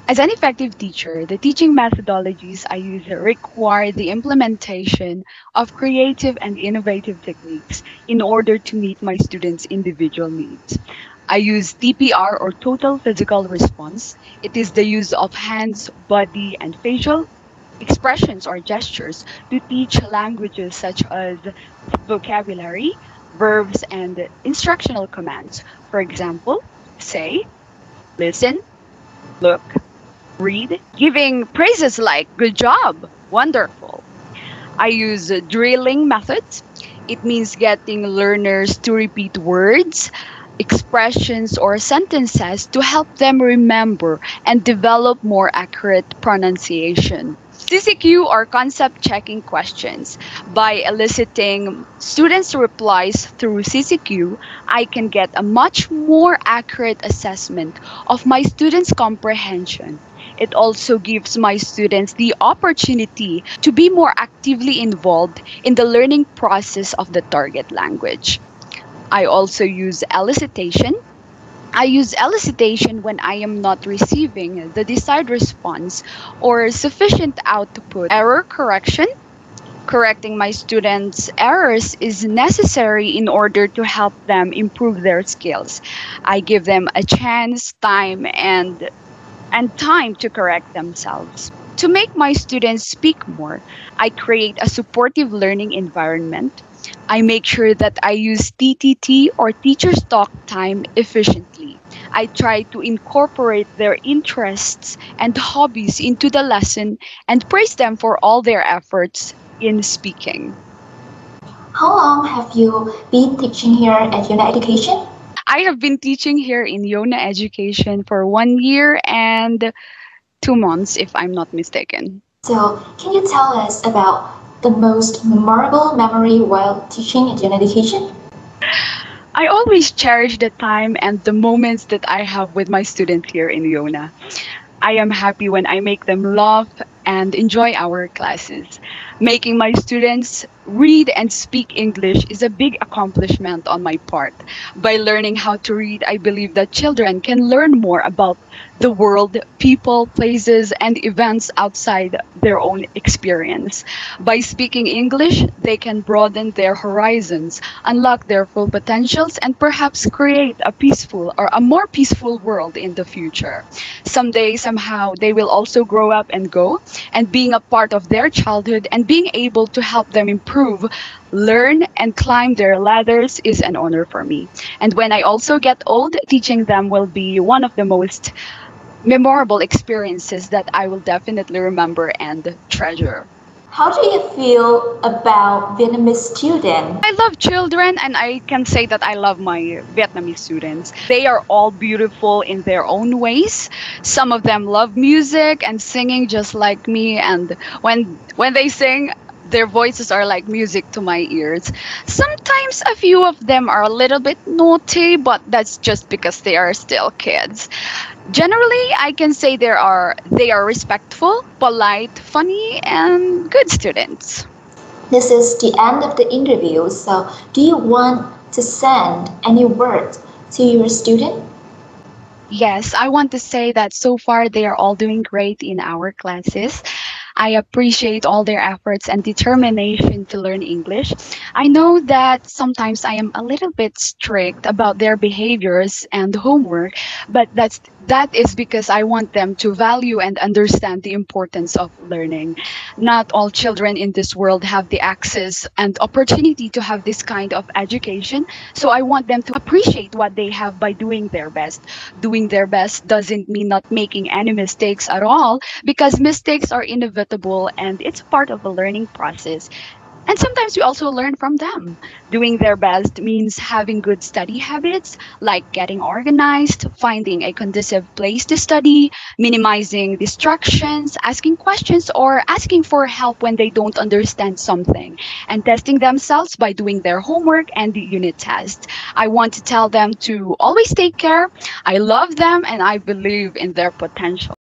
As an effective teacher, the teaching methodologies I use require the implementation of creative and innovative techniques in order to meet my students' individual needs. I use TPR or total physical response. It is the use of hands, body, and facial expressions or gestures to teach languages such as vocabulary, verbs, and instructional commands. For example, say, listen, look, read, giving praises like good job, wonderful. I use drilling methods. It means getting learners to repeat words, expressions, or sentences to help them remember and develop more accurate pronunciation. CCQ or concept checking questions. By eliciting students' replies through CCQ, I can get a much more accurate assessment of my students' comprehension. It also gives my students the opportunity to be more actively involved in the learning process of the target language. I also use elicitation. I use elicitation when I am not receiving the desired response or sufficient output. Error correction. Correcting my students' errors is necessary in order to help them improve their skills. I give them a chance, time, and time to correct themselves. To make my students speak more, I create a supportive learning environment. I make sure that I use TTT or teacher's talk time efficiently. I try to incorporate their interests and hobbies into the lesson and praise them for all their efforts in speaking. How long have you been teaching here at Yonah Education? I have been teaching here in Yonah Education for 1 year and 2 months, if I'm not mistaken. So, can you tell us about the most memorable memory while teaching at Yonah Education? I always cherish the time and the moments that I have with my students here in Yonah. I am happy when I make them laugh and enjoy our classes. Making my students read and speak English is a big accomplishment on my part. By learning how to read, I believe that children can learn more about the world, people, places, and events outside their own experience. By speaking English, they can broaden their horizons, unlock their full potentials, and perhaps create a peaceful or a more peaceful world in the future. Someday, somehow, they will also grow up and go, and being a part of their childhood and being able to help them improve, learn, and climb their ladders is an honor for me. And when I also get old, teaching them will be one of the most memorable experiences that I will definitely remember and treasure. How do you feel about Vietnamese students? I love children, and I can say that I love my Vietnamese students. They are all beautiful in their own ways. Some of them love music and singing just like me, and when they sing, their voices are like music to my ears. Sometimes a few of them are a little bit naughty, but that's just because they are still kids. Generally, I can say they are respectful, polite, funny, and good students. This is the end of the interview, so do you want to send any words to your student? Yes, I want to say that so far they are all doing great in our classes. I appreciate all their efforts and determination to learn English. I know that sometimes I am a little bit strict about their behaviors and homework, but that is because I want them to value and understand the importance of learning. Not all children in this world have the access and opportunity to have this kind of education, so I want them to appreciate what they have by doing their best. Doing their best doesn't mean not making any mistakes at all, because mistakes are inevitable and it's part of the learning process. And sometimes we also learn from them. Doing their best means having good study habits, like getting organized, finding a conducive place to study, minimizing distractions, asking questions, or asking for help when they don't understand something, and testing themselves by doing their homework and the unit tests. I want to tell them to always take care. I love them and I believe in their potential.